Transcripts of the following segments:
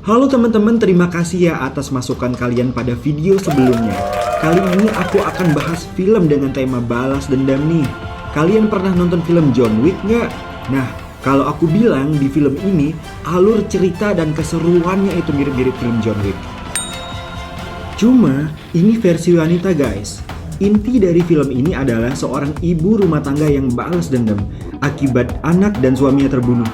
Halo teman-teman, terima kasih ya atas masukan kalian pada video sebelumnya. Kali ini aku akan bahas film dengan tema balas dendam nih. Kalian pernah nonton film John Wick nggak? Nah, kalau aku bilang di film ini, alur cerita dan keseruannya itu mirip-mirip film John Wick. Cuma, ini versi wanita guys. Inti dari film ini adalah seorang ibu rumah tangga yang balas dendam akibat anak dan suaminya terbunuh.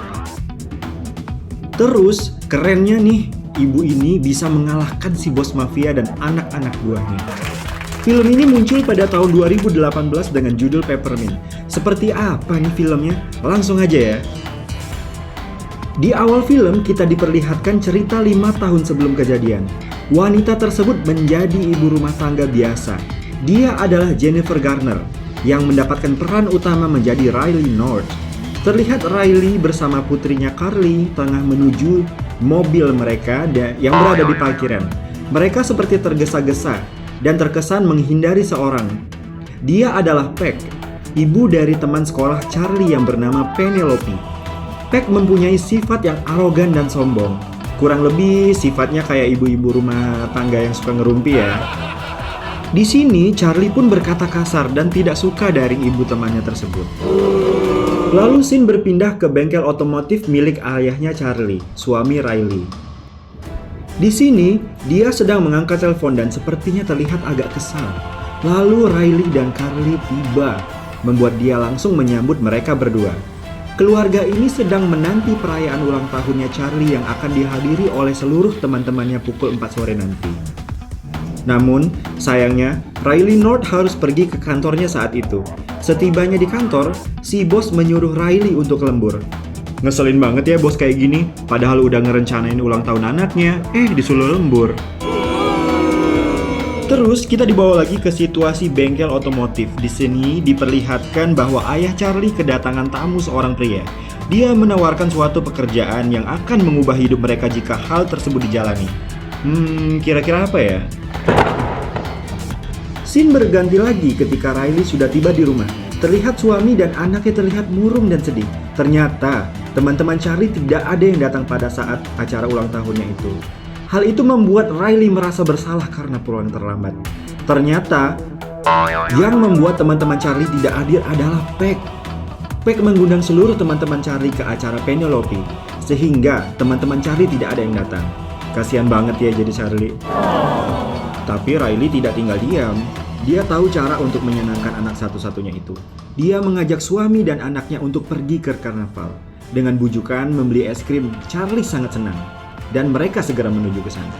Terus, kerennya nih, ibu ini bisa mengalahkan si bos mafia dan anak-anak buahnya. Film ini muncul pada tahun 2018 dengan judul Peppermint. Seperti apa nih filmnya? Langsung aja ya. Di awal film kita diperlihatkan cerita 5 tahun sebelum kejadian. Wanita tersebut menjadi ibu rumah tangga biasa. Dia adalah Jennifer Garner yang mendapatkan peran utama menjadi Riley North. Terlihat Riley bersama putrinya Carly tengah menuju mobil mereka yang berada di parkiran. Mereka seperti tergesa-gesa dan terkesan menghindari seorang. Dia adalah Peg, ibu dari teman sekolah Charlie yang bernama Penelope. Peg mempunyai sifat yang arogan dan sombong. Kurang lebih sifatnya kayak ibu-ibu rumah tangga yang suka ngerumpi ya. Di sini Charlie pun berkata kasar dan tidak suka dari ibu temannya tersebut. Lalu Sin berpindah ke bengkel otomotif milik ayahnya Charlie, suami Riley. Di sini, dia sedang mengangkat telepon dan sepertinya terlihat agak kesal. Lalu Riley dan Carly tiba, membuat dia langsung menyambut mereka berdua. Keluarga ini sedang menanti perayaan ulang tahunnya Charlie yang akan dihadiri oleh seluruh teman-temannya pukul 4 sore nanti. Namun, sayangnya, Riley North harus pergi ke kantornya saat itu. Setibanya di kantor, si bos menyuruh Riley untuk lembur. Ngeselin banget ya bos kayak gini, padahal udah ngerencanain ulang tahun anaknya, disuruh lembur. Terus kita dibawa lagi ke situasi bengkel otomotif. Di sini diperlihatkan bahwa ayah Charlie kedatangan tamu seorang pria. Dia menawarkan suatu pekerjaan yang akan mengubah hidup mereka jika hal tersebut dijalani. Kira-kira apa ya? Scene berganti lagi ketika Riley sudah tiba di rumah. Terlihat suami dan anaknya terlihat murung dan sedih. Ternyata teman-teman Charlie tidak ada yang datang pada saat acara ulang tahunnya itu. Hal itu membuat Riley merasa bersalah karena pulang terlambat. Ternyata yang membuat teman-teman Charlie tidak hadir adalah Peg. Peg mengundang seluruh teman-teman Charlie ke acara Penelope, sehingga teman-teman Charlie tidak ada yang datang. Kasian banget ya jadi Charlie. Tapi Riley tidak tinggal diam. Dia tahu cara untuk menyenangkan anak satu-satunya itu. Dia mengajak suami dan anaknya untuk pergi ke karnaval. Dengan bujukan membeli es krim, Charlie sangat senang. Dan mereka segera menuju ke sana.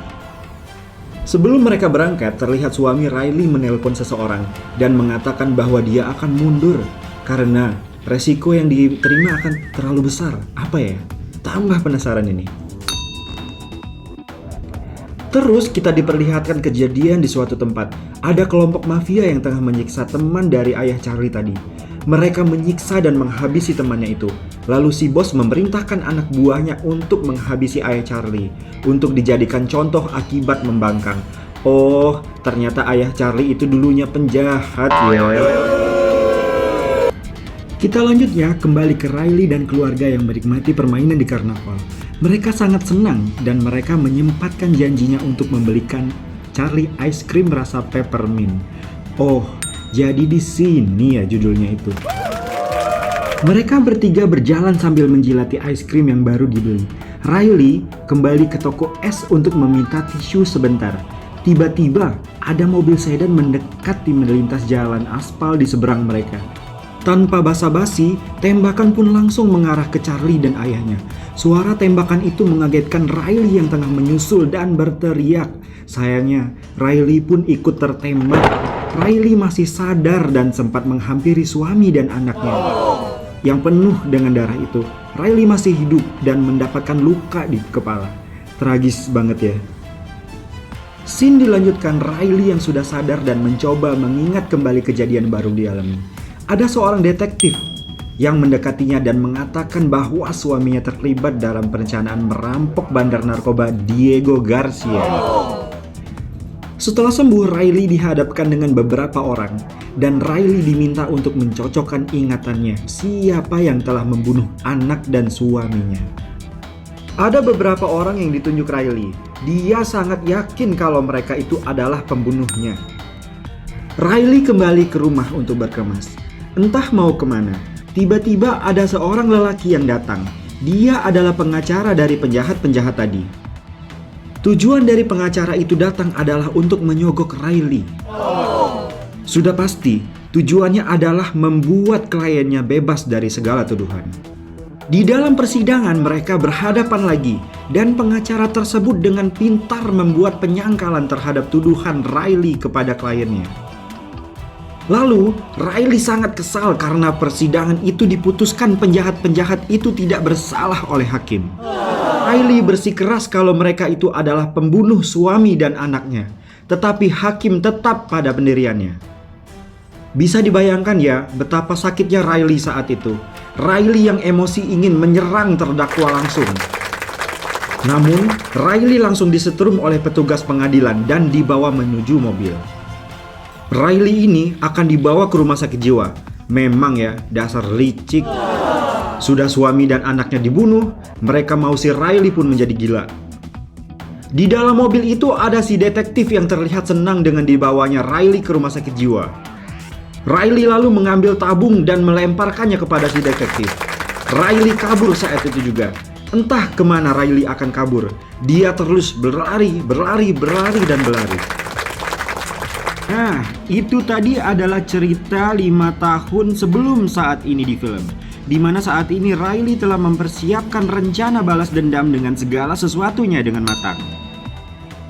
Sebelum mereka berangkat, terlihat suami Riley menelpon seseorang dan mengatakan bahwa dia akan mundur karena resiko yang diterima akan terlalu besar. Apa ya? Tambah penasaran ini. Terus kita diperlihatkan kejadian di suatu tempat. Ada kelompok mafia yang tengah menyiksa teman dari ayah Charlie tadi. Mereka menyiksa dan menghabisi temannya itu. Lalu si bos memerintahkan anak buahnya untuk menghabisi ayah Charlie, untuk dijadikan contoh akibat membangkang. Oh, ternyata ayah Charlie itu dulunya penjahat ya. Kita lanjutnya kembali ke Riley dan keluarga yang menikmati permainan di karnaval. Mereka sangat senang dan mereka menyempatkan janjinya untuk membelikan Charlie ice cream rasa peppermint. Oh, jadi di sini ya judulnya itu. Mereka bertiga berjalan sambil menjilati ice cream yang baru dibeli. Riley kembali ke toko es untuk meminta tisu sebentar. Tiba-tiba ada mobil sedan mendekat di melintas jalan aspal di seberang mereka. Tanpa basa-basi, tembakan pun langsung mengarah ke Charlie dan ayahnya. Suara tembakan itu mengagetkan Riley yang tengah menyusul dan berteriak. Sayangnya, Riley pun ikut tertembak. Riley masih sadar dan sempat menghampiri suami dan anaknya. Yang penuh dengan darah itu, Riley masih hidup dan mendapatkan luka di kepala. Tragis banget ya. Scene dilanjutkan Riley yang sudah sadar dan mencoba mengingat kembali kejadian baru dialami. Ada seorang detektif yang mendekatinya dan mengatakan bahwa suaminya terlibat dalam perencanaan merampok bandar narkoba Diego Garcia. Setelah sembuh, Riley dihadapkan dengan beberapa orang dan Riley diminta untuk mencocokkan ingatannya siapa yang telah membunuh anak dan suaminya. Ada beberapa orang yang ditunjuk Riley. Dia sangat yakin kalau mereka itu adalah pembunuhnya. Riley kembali ke rumah untuk berkemas. Entah mau kemana, tiba-tiba ada seorang lelaki yang datang. Dia adalah pengacara dari penjahat-penjahat tadi. Tujuan dari pengacara itu datang adalah untuk menyogok Riley. Sudah pasti, tujuannya adalah membuat kliennya bebas dari segala tuduhan. Di dalam persidangan mereka berhadapan lagi dan pengacara tersebut dengan pintar membuat penyangkalan terhadap tuduhan Riley kepada kliennya. Lalu Riley sangat kesal karena persidangan itu diputuskan penjahat-penjahat itu tidak bersalah oleh hakim. Riley bersikeras kalau mereka itu adalah pembunuh suami dan anaknya, tetapi hakim tetap pada pendiriannya. Bisa dibayangkan ya betapa sakitnya Riley saat itu. Riley yang emosi ingin menyerang terdakwa langsung. Namun, Riley langsung disetrum oleh petugas pengadilan dan dibawa menuju mobil. Riley ini akan dibawa ke rumah sakit jiwa. Memang ya, dasar licik. Sudah suami dan anaknya dibunuh, mereka mau si Riley pun menjadi gila. Di dalam mobil itu ada si detektif yang terlihat senang dengan dibawanya Riley ke rumah sakit jiwa. Riley lalu mengambil tabung dan melemparkannya kepada si detektif. Riley kabur saat itu juga. Entah kemana Riley akan kabur. Dia terus berlari. Nah, itu tadi adalah cerita 5 tahun sebelum saat ini di film. Di mana saat ini Riley telah mempersiapkan rencana balas dendam dengan segala sesuatunya dengan matang.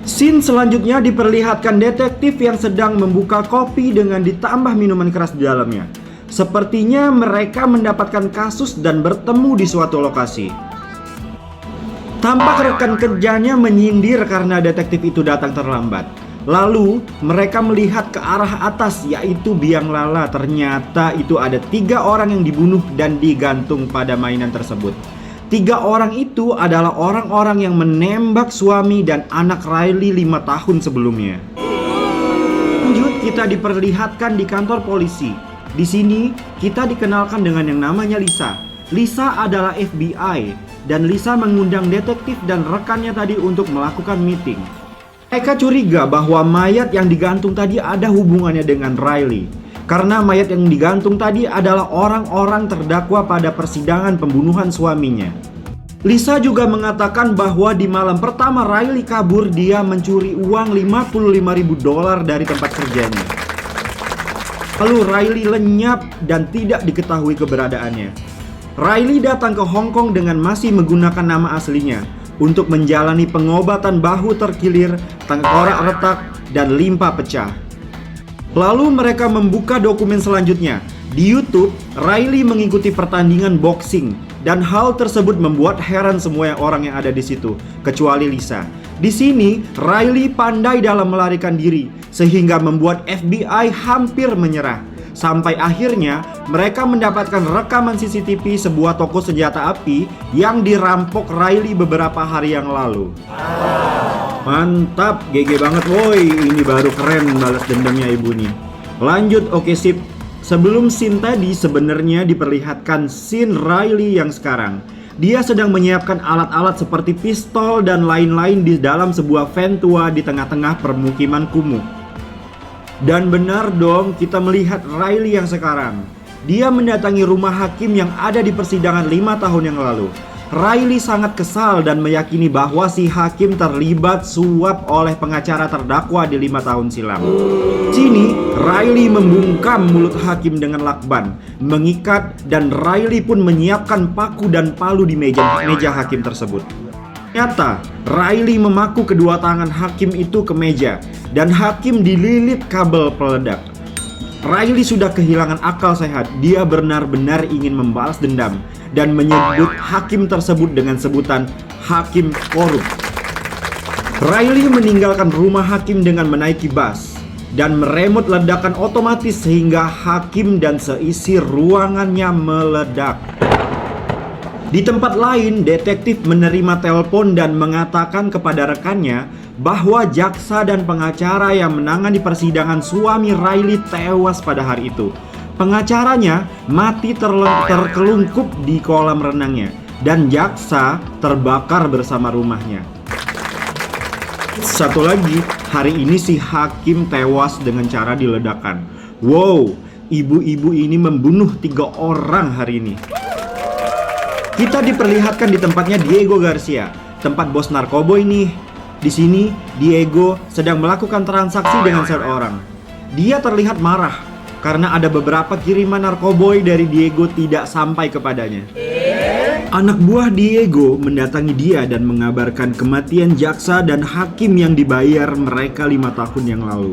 Scene selanjutnya diperlihatkan detektif yang sedang membuka kopi dengan ditambah minuman keras di dalamnya. Sepertinya mereka mendapatkan kasus dan bertemu di suatu lokasi. Tampak rekan kerjanya menyindir karena detektif itu datang terlambat. Lalu mereka melihat ke arah atas, yaitu biang lala. Ternyata itu ada 3 orang yang dibunuh dan digantung pada mainan tersebut. 3 orang itu adalah orang-orang yang menembak suami dan anak Riley 5 tahun sebelumnya. Lanjut, kita diperlihatkan di kantor polisi. Di sini kita dikenalkan dengan yang namanya Lisa. Lisa adalah FBI dan Lisa mengundang detektif dan rekannya tadi untuk melakukan meeting. Mereka curiga bahwa mayat yang digantung tadi ada hubungannya dengan Riley. Karena mayat yang digantung tadi adalah orang-orang terdakwa pada persidangan pembunuhan suaminya. Lisa juga mengatakan bahwa di malam pertama Riley kabur, dia mencuri uang $55.000 dari tempat kerjanya. Lalu Riley lenyap dan tidak diketahui keberadaannya. Riley datang ke Hong Kong dengan masih menggunakan nama aslinya untuk menjalani pengobatan bahu terkilir, tengkorak retak, dan limpa pecah. Lalu mereka membuka dokumen selanjutnya. Di YouTube, Riley mengikuti pertandingan boxing dan hal tersebut membuat heran semua orang yang ada di situ, kecuali Lisa. Di sini, Riley pandai dalam melarikan diri sehingga membuat FBI hampir menyerah. Sampai akhirnya mereka mendapatkan rekaman CCTV sebuah toko senjata api yang dirampok Riley beberapa hari yang lalu. Mantap, GG banget woi, ini baru keren balas dendamnya ibu nih. Lanjut, oke sip. Sebelum scene tadi sebenarnya diperlihatkan scene Riley yang sekarang. Dia sedang menyiapkan alat-alat seperti pistol dan lain-lain di dalam sebuah van tua di tengah-tengah permukiman kumuh. Dan benar dong, kita melihat Riley yang sekarang. Dia mendatangi rumah hakim yang ada di persidangan 5 tahun yang lalu. Riley sangat kesal dan meyakini bahwa si hakim terlibat suap oleh pengacara terdakwa di 5 tahun silam. Sini, Riley membungkam mulut hakim dengan lakban, mengikat, dan Riley pun menyiapkan paku dan palu di meja hakim tersebut. Ternyata, Riley memaku kedua tangan hakim itu ke meja, dan hakim dililit kabel peledak. Riley sudah kehilangan akal sehat. Dia benar-benar ingin membalas dendam dan menyebut hakim tersebut dengan sebutan hakim korup. Riley meninggalkan rumah hakim dengan menaiki bus dan meremot ledakan otomatis sehingga hakim dan seisi ruangannya meledak. Di tempat lain, detektif menerima telepon dan mengatakan kepada rekannya bahwa jaksa dan pengacara yang menangani persidangan suami Riley tewas pada hari itu. Pengacaranya mati terkelungkup di kolam renangnya. dan jaksa terbakar bersama rumahnya. Satu lagi, hari ini si hakim tewas dengan cara diledakkan. Wow, ibu-ibu ini membunuh 3 orang hari ini. Kita diperlihatkan di tempatnya Diego Garcia, tempat bos narkoba ini. Di sini, Diego sedang melakukan transaksi dengan seorang. Dia terlihat marah karena ada beberapa kiriman narkoboy dari Diego tidak sampai kepadanya. Anak buah Diego mendatangi dia dan mengabarkan kematian jaksa dan hakim yang dibayar mereka 5 tahun yang lalu.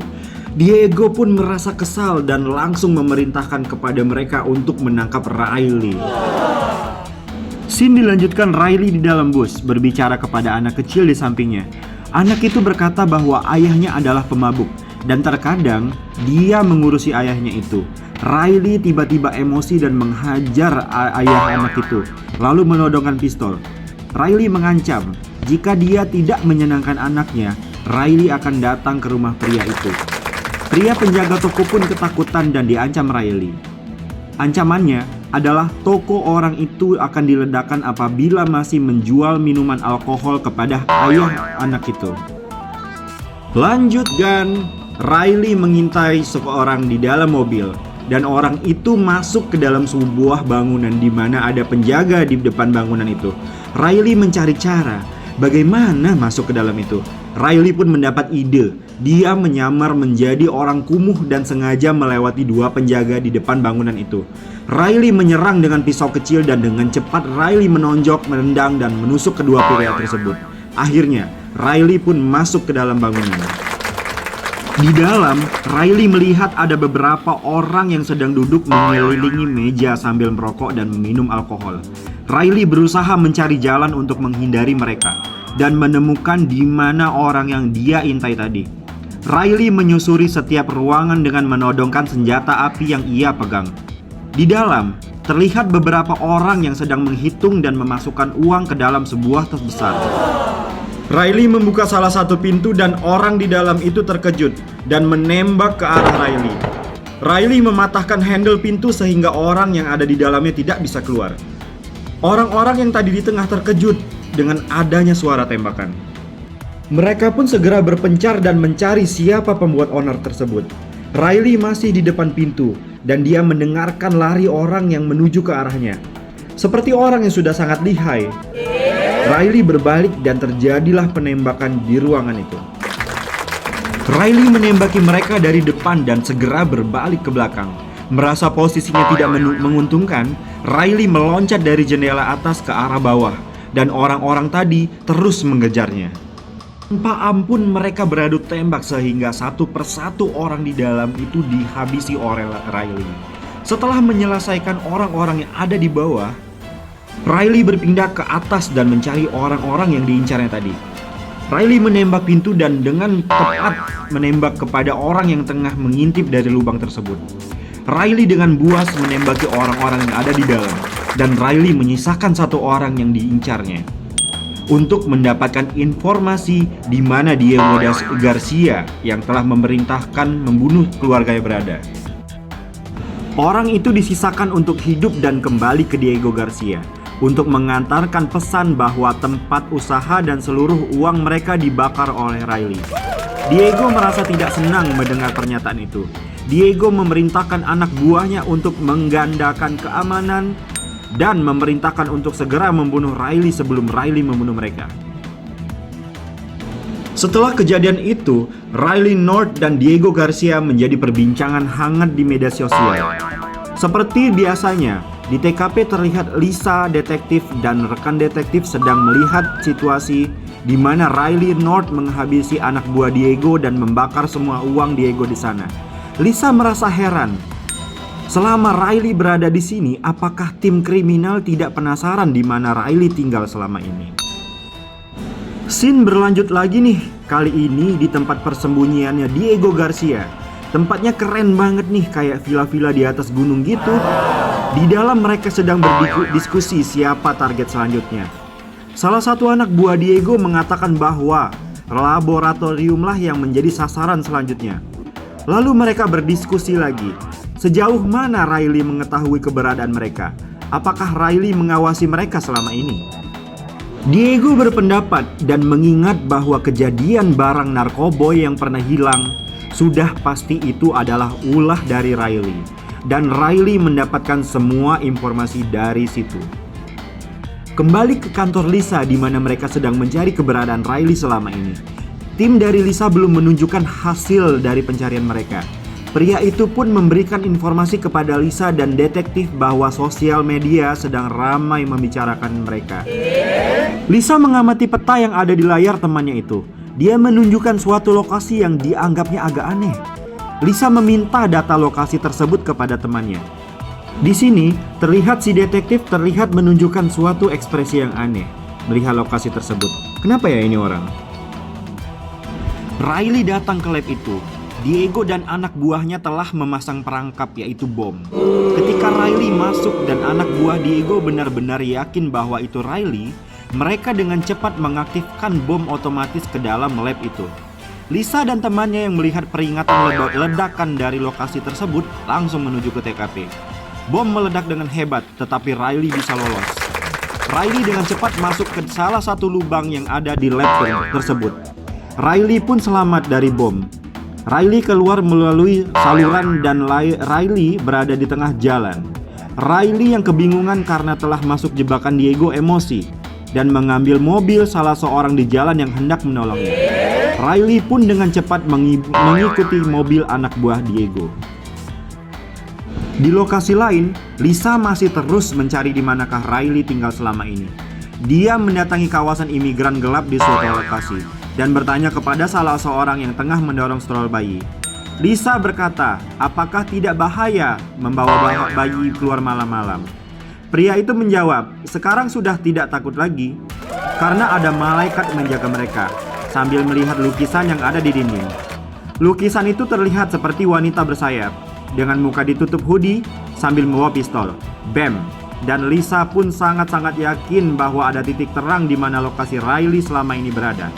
Diego pun merasa kesal dan langsung memerintahkan kepada mereka untuk menangkap Riley. Scene dilanjutkan Riley di dalam bus berbicara kepada anak kecil di sampingnya. Anak itu berkata bahwa ayahnya adalah pemabuk dan terkadang dia mengurusi ayahnya itu. Riley tiba-tiba emosi dan menghajar ayah anak itu, lalu menodongkan pistol. Riley mengancam jika dia tidak menyenangkan anaknya, Riley akan datang ke rumah pria itu. Pria penjaga toko pun ketakutan dan diancam Riley. Ancamannya adalah toko orang itu akan diledakkan apabila masih menjual minuman alkohol kepada ayah anak itu. Lanjutkan, Riley mengintai seseorang di dalam mobil dan orang itu masuk ke dalam sebuah bangunan di mana ada penjaga di depan bangunan itu. Riley mencari cara bagaimana masuk ke dalam itu. Riley pun mendapat ide. Dia menyamar menjadi orang kumuh dan sengaja melewati 2 penjaga di depan bangunan itu. Riley menyerang dengan pisau kecil dan dengan cepat Riley menonjok, menendang dan menusuk kedua pria tersebut. Akhirnya, Riley pun masuk ke dalam bangunan. Di dalam, Riley melihat ada beberapa orang yang sedang duduk mengelilingi meja sambil merokok dan meminum alkohol. Riley berusaha mencari jalan untuk menghindari mereka dan menemukan di mana orang yang dia intai tadi. Riley menyusuri setiap ruangan dengan menodongkan senjata api yang ia pegang. Di dalam, terlihat beberapa orang yang sedang menghitung dan memasukkan uang ke dalam sebuah tas besar. Riley membuka salah satu pintu dan orang di dalam itu terkejut dan menembak ke arah Riley. Riley mematahkan handle pintu sehingga orang yang ada di dalamnya tidak bisa keluar. Orang-orang yang tadi di tengah terkejut dengan adanya suara tembakan. Mereka pun segera berpencar dan mencari siapa pembuat onar tersebut. Riley masih di depan pintu dan dia mendengarkan lari orang yang menuju ke arahnya. Seperti orang yang sudah sangat lihai, Riley berbalik dan terjadilah penembakan di ruangan itu. Riley menembaki mereka dari depan dan segera berbalik ke belakang. Merasa posisinya tidak menguntungkan, Riley meloncat dari jendela atas ke arah bawah dan orang-orang tadi terus mengejarnya. Tanpa ampun mereka beradu tembak sehingga satu persatu orang di dalam itu dihabisi oleh Riley. Setelah menyelesaikan orang-orang yang ada di bawah, Riley berpindah ke atas dan mencari orang-orang yang diincarnya tadi. Riley menembak pintu dan dengan tepat menembak kepada orang yang tengah mengintip dari lubang tersebut. Riley dengan buas menembaki orang-orang yang ada di dalam dan Riley menyisakan satu orang yang diincarnya untuk mendapatkan informasi di mana Diego Garcia yang telah memerintahkan membunuh keluarganya berada. Orang itu disisakan untuk hidup dan kembali ke Diego Garcia untuk mengantarkan pesan bahwa tempat usaha dan seluruh uang mereka dibakar oleh Riley. Diego merasa tidak senang mendengar pernyataan itu. Diego memerintahkan anak buahnya untuk menggandakan keamanan dan memerintahkan untuk segera membunuh Riley sebelum Riley membunuh mereka. Setelah kejadian itu, Riley North dan Diego Garcia menjadi perbincangan hangat di media sosial. Seperti biasanya, di TKP terlihat Lisa, detektif, dan rekan detektif sedang melihat situasi di mana Riley North menghabisi anak buah Diego dan membakar semua uang Diego di sana. Lisa merasa heran. Selama Riley berada di sini, apakah tim kriminal tidak penasaran di mana Riley tinggal selama ini? Scene berlanjut lagi nih, kali ini di tempat persembunyiannya Diego Garcia. Tempatnya keren banget nih, kayak villa-villa di atas gunung gitu. Di dalam mereka sedang berdiskusi siapa target selanjutnya. Salah satu anak buah Diego mengatakan bahwa laboratoriumlah yang menjadi sasaran selanjutnya. Lalu mereka berdiskusi lagi. Sejauh mana Riley mengetahui keberadaan mereka? Apakah Riley mengawasi mereka selama ini? Diego berpendapat dan mengingat bahwa kejadian barang narkoboy yang pernah hilang sudah pasti itu adalah ulah dari Riley. Dan Riley mendapatkan semua informasi dari situ. Kembali ke kantor Lisa di mana mereka sedang mencari keberadaan Riley selama ini. Tim dari Lisa belum menunjukkan hasil dari pencarian mereka. Pria itu pun memberikan informasi kepada Lisa dan detektif bahwa sosial media sedang ramai membicarakan mereka. Lisa mengamati peta yang ada di layar temannya itu. Dia menunjukkan suatu lokasi yang dianggapnya agak aneh. Lisa meminta data lokasi tersebut kepada temannya. Di sini, terlihat si detektif terlihat menunjukkan suatu ekspresi yang aneh melihat lokasi tersebut. Kenapa ya ini orang? Riley datang ke lab itu. Diego dan anak buahnya telah memasang perangkap yaitu bom. Ketika Riley masuk dan anak buah Diego benar-benar yakin bahwa itu Riley, mereka dengan cepat mengaktifkan bom otomatis ke dalam lab itu. Lisa dan temannya yang melihat peringatan ledakan dari lokasi tersebut langsung menuju ke TKP. Bom meledak dengan hebat, tetapi Riley bisa lolos. Riley dengan cepat masuk ke salah satu lubang yang ada di lab tersebut. Riley pun selamat dari bom. Riley keluar melalui saluran dan Riley berada di tengah jalan. Riley yang kebingungan karena telah masuk jebakan Diego emosi dan mengambil mobil salah seorang di jalan yang hendak menolongnya. Riley pun dengan cepat mengikuti mobil anak buah Diego. Di lokasi lain, Lisa masih terus mencari di manakah Riley tinggal selama ini. Dia mendatangi kawasan imigran gelap di suatu lokasi dan bertanya kepada salah seorang yang tengah mendorong stroller bayi. Lisa berkata, apakah tidak bahaya membawa bayi keluar malam-malam? Pria itu menjawab, sekarang sudah tidak takut lagi karena ada malaikat menjaga mereka, sambil melihat lukisan yang ada di dinding. Lukisan itu terlihat seperti wanita bersayap dengan muka ditutup hoodie sambil membawa pistol. Bam! Dan Lisa pun sangat-sangat yakin bahwa ada titik terang di mana lokasi Riley selama ini berada.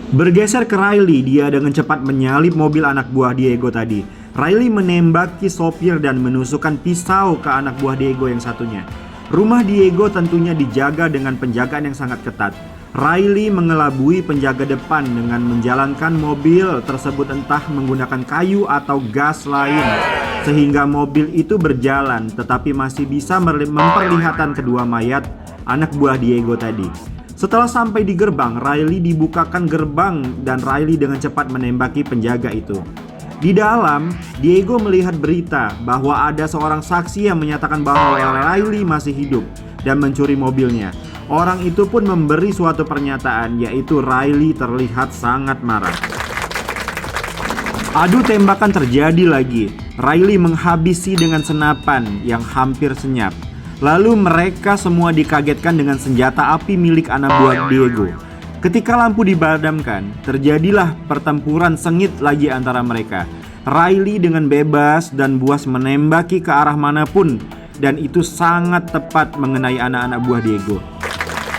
Bergeser ke Riley, dia dengan cepat menyalip mobil anak buah Diego tadi. Riley menembaki sopir dan menusukkan pisau ke anak buah Diego yang satunya. Rumah Diego tentunya dijaga dengan penjagaan yang sangat ketat. Riley mengelabui penjaga depan dengan menjalankan mobil tersebut entah menggunakan kayu atau gas lain, sehingga mobil itu berjalan tetapi masih bisa memperlihatkan kedua mayat anak buah Diego tadi. Setelah sampai di gerbang, Riley dibukakan gerbang dan Riley dengan cepat menembaki penjaga itu. Di dalam, Diego melihat berita bahwa ada seorang saksi yang menyatakan bahwa Riley masih hidup dan mencuri mobilnya. Orang itu pun memberi suatu pernyataan, yaitu Riley terlihat sangat marah. Adu tembakan terjadi lagi. Riley menghabisi dengan senapan yang hampir senyap. Lalu mereka semua dikagetkan dengan senjata api milik anak buah Diego. Ketika lampu dipadamkan, terjadilah pertempuran sengit lagi antara mereka. Riley dengan bebas dan buas menembaki ke arah manapun, dan itu sangat tepat mengenai anak-anak buah Diego.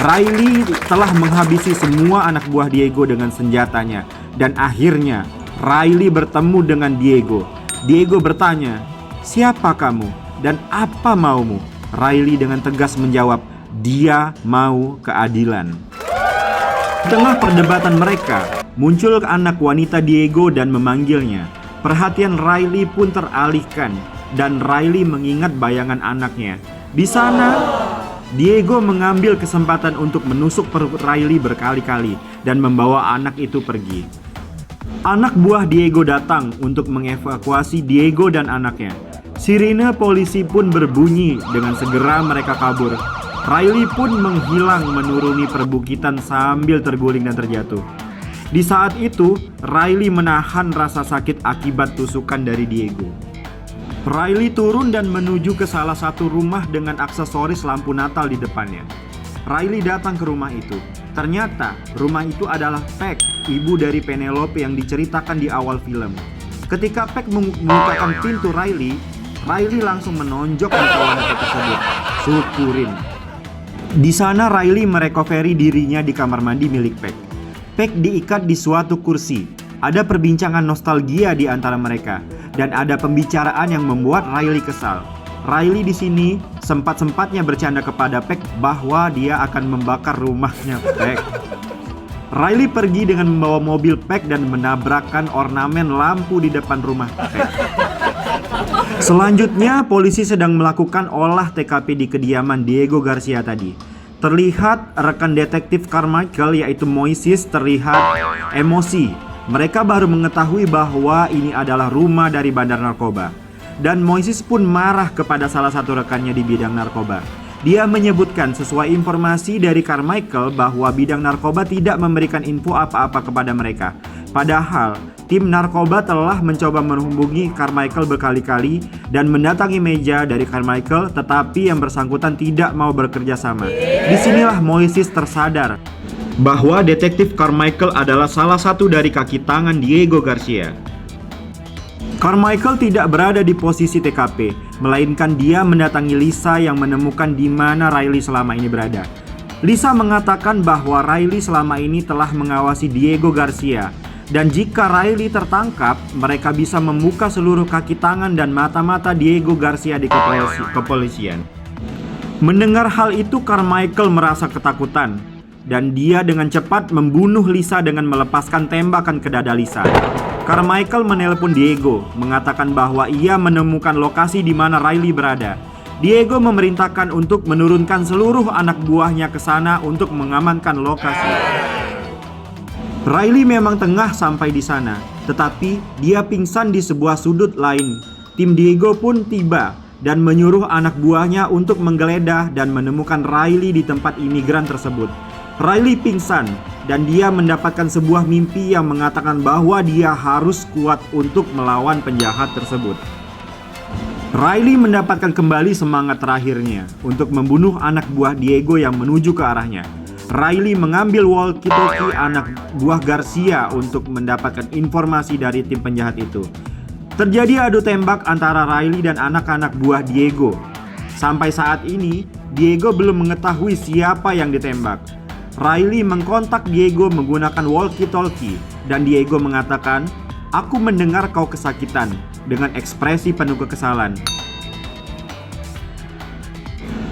Riley telah menghabisi semua anak buah Diego dengan senjatanya, dan akhirnya Riley bertemu dengan Diego. Diego bertanya, "Siapa kamu dan apa maumu?" Riley dengan tegas menjawab, "Dia mau keadilan." Di tengah perdebatan mereka, muncul anak wanita Diego dan memanggilnya. Perhatian Riley pun teralihkan dan Riley mengingat bayangan anaknya. Di sana, Diego mengambil kesempatan untuk menusuk perut Riley berkali-kali dan membawa anak itu pergi. Anak buah Diego datang untuk mengevakuasi Diego dan anaknya. Sirine polisi pun berbunyi, dengan segera mereka kabur. Riley pun menghilang menuruni perbukitan sambil terguling dan terjatuh. Di saat itu, Riley menahan rasa sakit akibat tusukan dari Diego. Riley turun dan menuju ke salah satu rumah dengan aksesoris lampu Natal di depannya. Riley datang ke rumah itu. Ternyata rumah itu adalah Peck, ibu dari Penelope yang diceritakan di awal film. Ketika Peck membukakan pintu Riley langsung menonjok muka wanita tersebut. Syukurin. Di sana Riley merecovery dirinya di kamar mandi milik Peck. Peck diikat di suatu kursi. Ada perbincangan nostalgia di antara mereka dan ada pembicaraan yang membuat Riley kesal. Riley di sini sempat-sempatnya bercanda kepada Peck bahwa dia akan membakar rumahnya Peck. Riley pergi dengan membawa mobil Peck dan menabrakkan ornamen lampu di depan rumah Peck. Selanjutnya, polisi sedang melakukan olah TKP di kediaman Diego Garcia tadi. Terlihat rekan detektif Carmichael yaitu Moises terlihat emosi. Mereka baru mengetahui bahwa ini adalah rumah dari bandar narkoba. Dan Moises pun marah kepada salah satu rekannya di bidang narkoba. Dia menyebutkan sesuai informasi dari Carmichael bahwa bidang narkoba tidak memberikan info apa-apa kepada mereka. Padahal tim narkoba telah mencoba menghubungi Carmichael berkali-kali dan mendatangi meja dari Carmichael, tetapi yang bersangkutan tidak mau bekerja sama. Disinilah Moises tersadar bahwa detektif Carmichael adalah salah satu dari kaki tangan Diego Garcia. Carmichael tidak berada di posisi TKP, melainkan dia mendatangi Lisa yang menemukan di mana Riley selama ini berada. Lisa mengatakan bahwa Riley selama ini telah mengawasi Diego Garcia, dan jika Riley tertangkap, mereka bisa membuka seluruh kaki tangan dan mata-mata Diego Garcia di kepolisian. Mendengar hal itu, Carmichael merasa ketakutan, dan dia dengan cepat membunuh Lisa dengan melepaskan tembakan ke dada Lisa. Carmichael menelpon Diego, mengatakan bahwa ia menemukan lokasi di mana Riley berada. Diego memerintahkan untuk menurunkan seluruh anak buahnya ke sana untuk mengamankan lokasi. Riley memang tengah sampai di sana, tetapi dia pingsan di sebuah sudut lain. Tim Diego pun tiba dan menyuruh anak buahnya untuk menggeledah dan menemukan Riley di tempat imigran tersebut. Riley pingsan dan dia mendapatkan sebuah mimpi yang mengatakan bahwa dia harus kuat untuk melawan penjahat tersebut. Riley mendapatkan kembali semangat terakhirnya untuk membunuh anak buah Diego yang menuju ke arahnya. Riley mengambil walkie-talkie anak buah Garcia untuk mendapatkan informasi dari tim penjahat itu. Terjadi adu tembak antara Riley dan anak-anak buah Diego. Sampai saat ini, Diego belum mengetahui siapa yang ditembak. Riley mengkontak Diego menggunakan walkie-talkie dan Diego mengatakan, "Aku mendengar kau kesakitan," dengan ekspresi penuh kekesalan.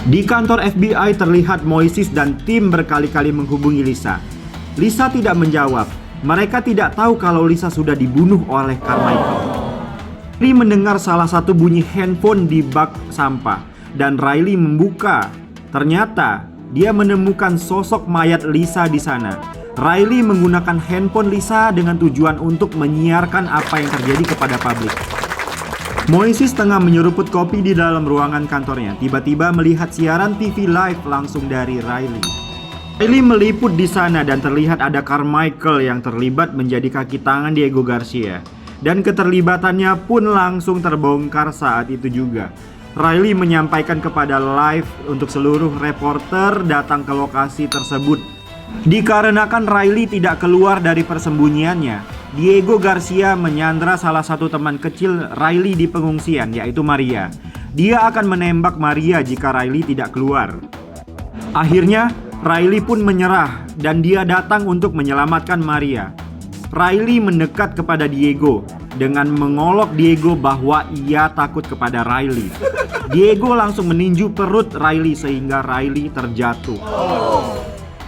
Di kantor FBI terlihat Moises dan tim berkali-kali menghubungi Lisa. Lisa tidak menjawab. Mereka tidak tahu kalau Lisa sudah dibunuh oleh Carmichael. Riley mendengar salah satu bunyi handphone di bak sampah dan Riley membuka. Ternyata dia menemukan sosok mayat Lisa di sana. Riley menggunakan handphone Lisa dengan tujuan untuk menyiarkan apa yang terjadi kepada publik. Moises tengah menyeruput kopi di dalam ruangan kantornya. Tiba-tiba melihat siaran TV live langsung dari Riley. Riley meliput di sana dan terlihat ada Carmichael yang terlibat menjadi kaki tangan Diego Garcia. Dan keterlibatannya pun langsung terbongkar saat itu juga. Riley menyampaikan kepada live untuk seluruh reporter datang ke lokasi tersebut. Dikarenakan Riley tidak keluar dari persembunyiannya, Diego Garcia menyandra salah satu teman kecil Riley di pengungsian, yaitu Maria. Dia akan menembak Maria jika Riley tidak keluar. Akhirnya, Riley pun menyerah dan dia datang untuk menyelamatkan Maria. Riley mendekat kepada Diego dengan mengolok Diego bahwa ia takut kepada Riley. Diego langsung meninju perut Riley sehingga Riley terjatuh.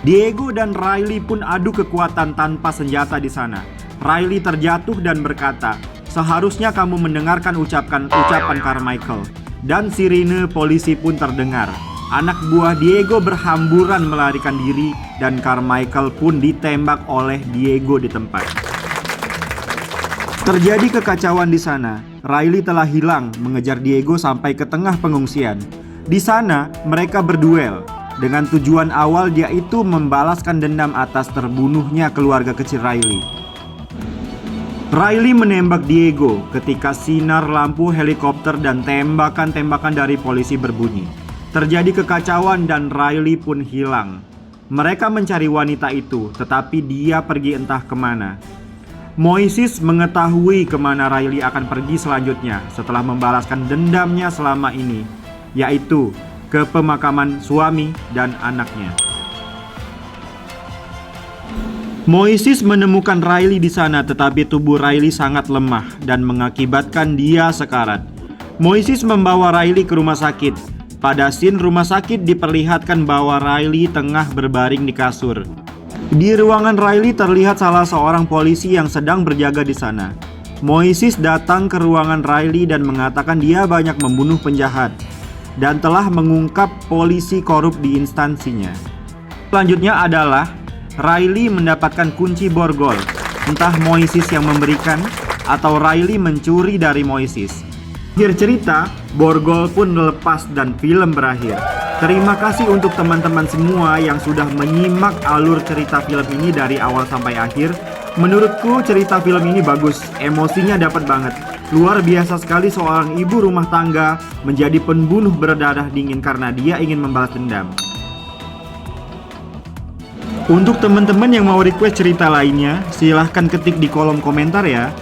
Diego dan Riley pun adu kekuatan tanpa senjata di sana. Riley terjatuh dan berkata, "Seharusnya kamu mendengarkan ucapan Carmichael." Dan sirine polisi pun terdengar. Anak buah Diego berhamburan melarikan diri dan Carmichael pun ditembak oleh Diego di tempat. Terjadi kekacauan di sana. Riley telah hilang mengejar Diego sampai ke tengah pengungsian. Di sana mereka berduel dengan tujuan awal yaitu membalaskan dendam atas terbunuhnya keluarga kecil Riley. Riley menembak Diego ketika sinar lampu helikopter dan tembakan-tembakan dari polisi berbunyi. Terjadi kekacauan dan Riley pun hilang. Mereka mencari wanita itu, tetapi dia pergi entah kemana. Moises mengetahui kemana Riley akan pergi selanjutnya setelah membalaskan dendamnya selama ini, yaitu ke pemakaman suami dan anaknya. Moises menemukan Riley di sana, tetapi tubuh Riley sangat lemah dan mengakibatkan dia sekarat. Moises membawa Riley ke rumah sakit. Pada scene rumah sakit diperlihatkan bahwa Riley tengah berbaring di kasur. Di ruangan Riley terlihat salah seorang polisi yang sedang berjaga di sana. Moises datang ke ruangan Riley dan mengatakan dia banyak membunuh penjahat dan telah mengungkap polisi korup di instansinya. Selanjutnya adalah Riley mendapatkan kunci borgol. Entah Moises yang memberikan atau Riley mencuri dari Moises. Akhir cerita, borgol pun lepas dan film berakhir. Terima kasih untuk teman-teman semua yang sudah menyimak alur cerita film ini dari awal sampai akhir. Menurutku cerita film ini bagus, emosinya dapat banget. Luar biasa sekali seorang ibu rumah tangga menjadi pembunuh berdarah dingin karena dia ingin membalas dendam. Untuk teman-teman yang mau request cerita lainnya, silahkan ketik di kolom komentar ya.